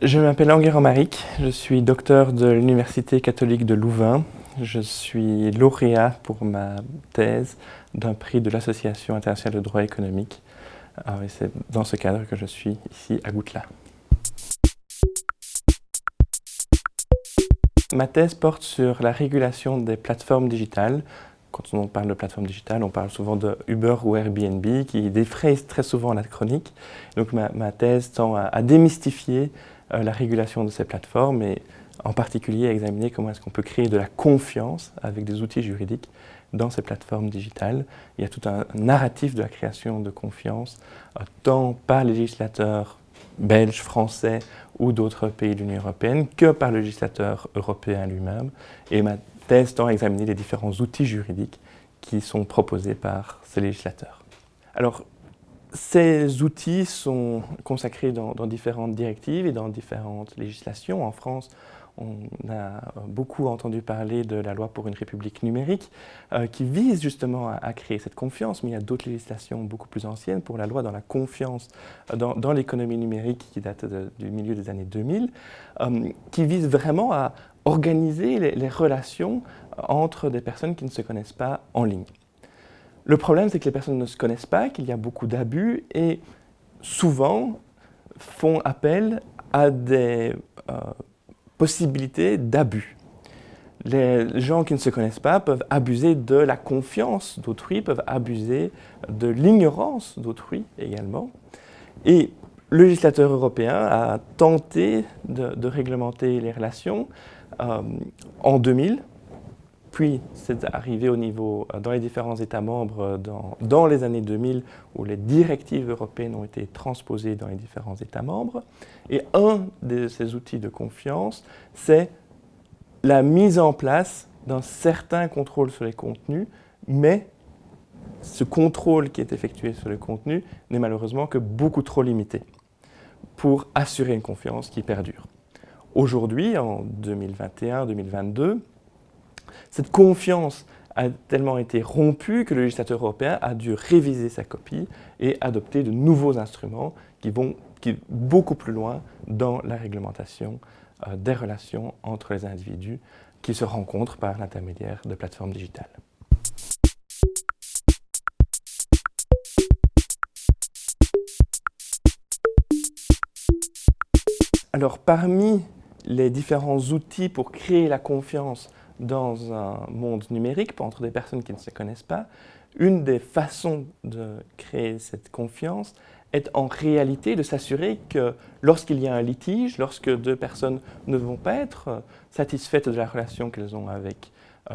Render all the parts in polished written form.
Je m'appelle Enguerrand Maric, je suis docteur de l'Université catholique de Louvain. Je suis lauréat pour ma thèse d'un prix de l'Association internationale de droit économique. Et c'est dans ce cadre que je suis ici à Goutla. Ma thèse porte sur la régulation des plateformes digitales. Quand on parle de plateformes digitales, on parle souvent de Uber ou Airbnb qui défraient très souvent la chronique. Donc ma thèse tend à démystifier la régulation de ces plateformes et en particulier à examiner comment est-ce qu'on peut créer de la confiance avec des outils juridiques dans ces plateformes digitales. Il y a tout un narratif de la création de confiance, tant par les législateurs belges, français ou d'autres pays de l'Union européenne que par le législateur européen lui-même. Et ma thèse tend à examiner les différents outils juridiques qui sont proposés par ces législateurs. Alors, ces outils sont consacrés dans différentes directives et dans différentes législations. En France, on a beaucoup entendu parler de la loi pour une république numérique qui vise justement à créer cette confiance, mais il y a d'autres législations beaucoup plus anciennes pour la loi dans la confiance dans l'économie numérique qui date du milieu des années 2000, qui vise vraiment à organiser les relations entre des personnes qui ne se connaissent pas en ligne. Le problème, c'est que les personnes ne se connaissent pas, qu'il y a beaucoup d'abus et souvent font appel à des possibilités d'abus. Les gens qui ne se connaissent pas peuvent abuser de la confiance d'autrui, peuvent abuser de l'ignorance d'autrui également. Et le législateur européen a tenté de réglementer les relations en 2000. Puis c'est arrivé au niveau, dans les différents États membres dans les années 2000 où les directives européennes ont été transposées dans les différents États membres. Et un de ces outils de confiance, c'est la mise en place d'un certain contrôle sur les contenus, mais ce contrôle qui est effectué sur les contenus n'est malheureusement que beaucoup trop limité pour assurer une confiance qui perdure. Aujourd'hui, en 2021-2022, cette confiance a tellement été rompue que le législateur européen a dû réviser sa copie et adopter de nouveaux instruments qui vont beaucoup plus loin dans la réglementation des relations entre les individus qui se rencontrent par l'intermédiaire de plateformes digitales. Alors, parmi les différents outils pour créer la confiance dans un monde numérique, entre des personnes qui ne se connaissent pas, une des façons de créer cette confiance est en réalité de s'assurer que lorsqu'il y a un litige, lorsque deux personnes ne vont pas être satisfaites de la relation qu'elles ont avec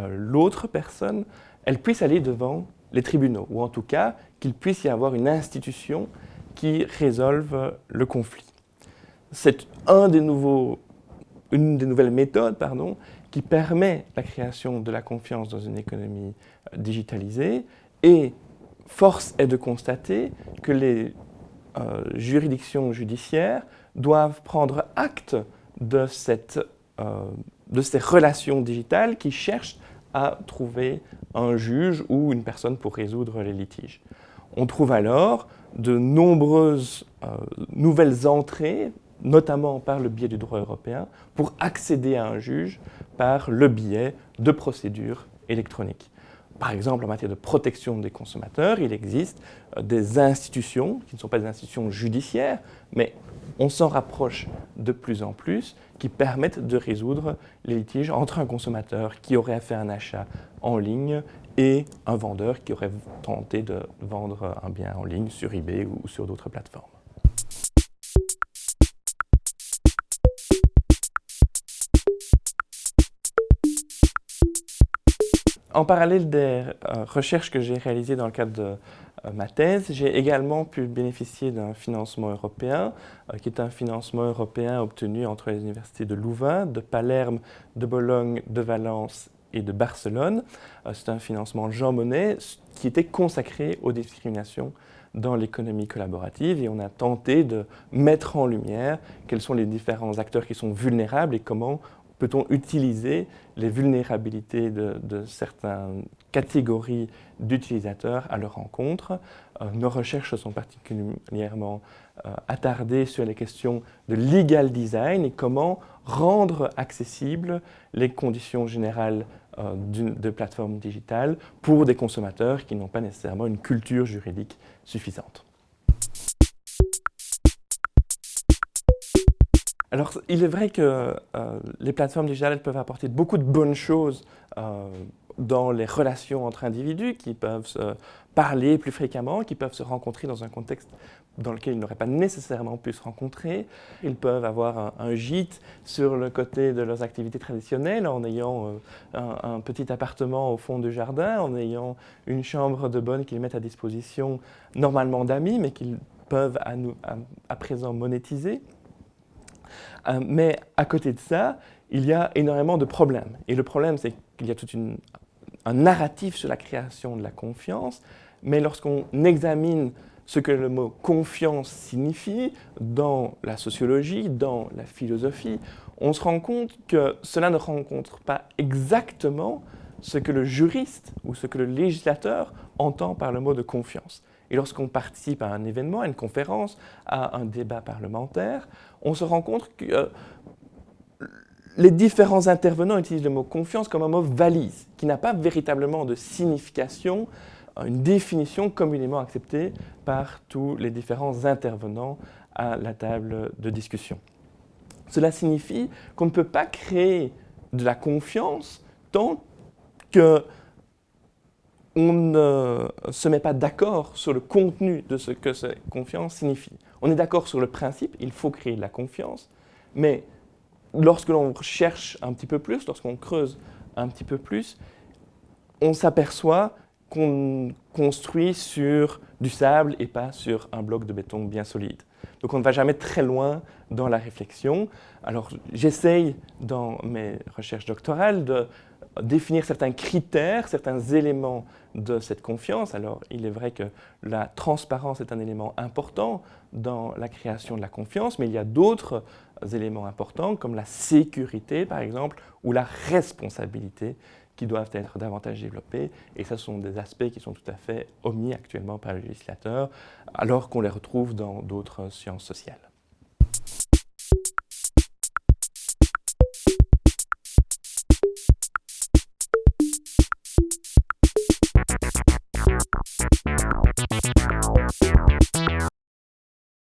l'autre personne, elles puissent aller devant les tribunaux, ou en tout cas qu'il puisse y avoir une institution qui résolve le conflit. C'est une des nouvelles méthodes qui permet la création de la confiance dans une économie digitalisée et force est de constater que les juridictions judiciaires doivent prendre acte de ces relations digitales qui cherchent à trouver un juge ou une personne pour résoudre les litiges. On trouve alors de nombreuses nouvelles entrées, notamment par le biais du droit européen, pour accéder à un juge par le biais de procédures électroniques. Par exemple, en matière de protection des consommateurs, il existe des institutions, qui ne sont pas des institutions judiciaires, mais on s'en rapproche de plus en plus, qui permettent de résoudre les litiges entre un consommateur qui aurait fait un achat en ligne et un vendeur qui aurait tenté de vendre un bien en ligne sur eBay ou sur d'autres plateformes. En parallèle des recherches que j'ai réalisées dans le cadre de ma thèse, j'ai également pu bénéficier d'un financement européen, qui est un financement européen obtenu entre les universités de Louvain, de Palerme, de Bologne, de Valence et de Barcelone. C'est un financement Jean Monnet qui était consacré aux discriminations dans l'économie collaborative et on a tenté de mettre en lumière quels sont les différents acteurs qui sont vulnérables et comment peut-on utiliser les vulnérabilités de certaines catégories d'utilisateurs à leur rencontre. Nos recherches sont particulièrement attardées sur les questions de legal design et comment rendre accessibles les conditions générales de plateformes digitales pour des consommateurs qui n'ont pas nécessairement une culture juridique suffisante. Alors, il est vrai que les plateformes digitales peuvent apporter beaucoup de bonnes choses dans les relations entre individus qui peuvent se parler plus fréquemment, qui peuvent se rencontrer dans un contexte dans lequel ils n'auraient pas nécessairement pu se rencontrer. Ils peuvent avoir un gîte sur le côté de leurs activités traditionnelles en ayant un petit appartement au fond du jardin, en ayant une chambre de bonne qu'ils mettent à disposition normalement d'amis, mais qu'ils peuvent à présent monétiser. Mais à côté de ça, il y a énormément de problèmes. Et le problème, c'est qu'il y a tout un narratif sur la création de la confiance, mais lorsqu'on examine ce que le mot confiance signifie dans la sociologie, dans la philosophie, on se rend compte que cela ne rencontre pas exactement ce que le juriste ou ce que le législateur entend par le mot de confiance. Et lorsqu'on participe à un événement, à une conférence, à un débat parlementaire, on se rend compte que les différents intervenants utilisent le mot confiance comme un mot valise, qui n'a pas véritablement de signification, une définition communément acceptée par tous les différents intervenants à la table de discussion. Cela signifie qu'on ne peut pas créer de la confiance tant qu'on ne se met pas d'accord sur le contenu de ce que cette confiance signifie. On est d'accord sur le principe, il faut créer de la confiance, mais lorsque l'on cherche un petit peu plus, lorsqu'on creuse un petit peu plus, on s'aperçoit qu'on construit sur du sable et pas sur un bloc de béton bien solide. Donc on ne va jamais très loin dans la réflexion. Alors j'essaye dans mes recherches doctorales de définir certains critères, certains éléments de cette confiance. Alors il est vrai que la transparence est un élément important dans la création de la confiance, mais il y a d'autres éléments importants comme la sécurité par exemple ou la responsabilité qui doivent être davantage développés. Et ça, ce sont des aspects qui sont tout à fait omis actuellement par le législateur, alors qu'on les retrouve dans d'autres sciences sociales.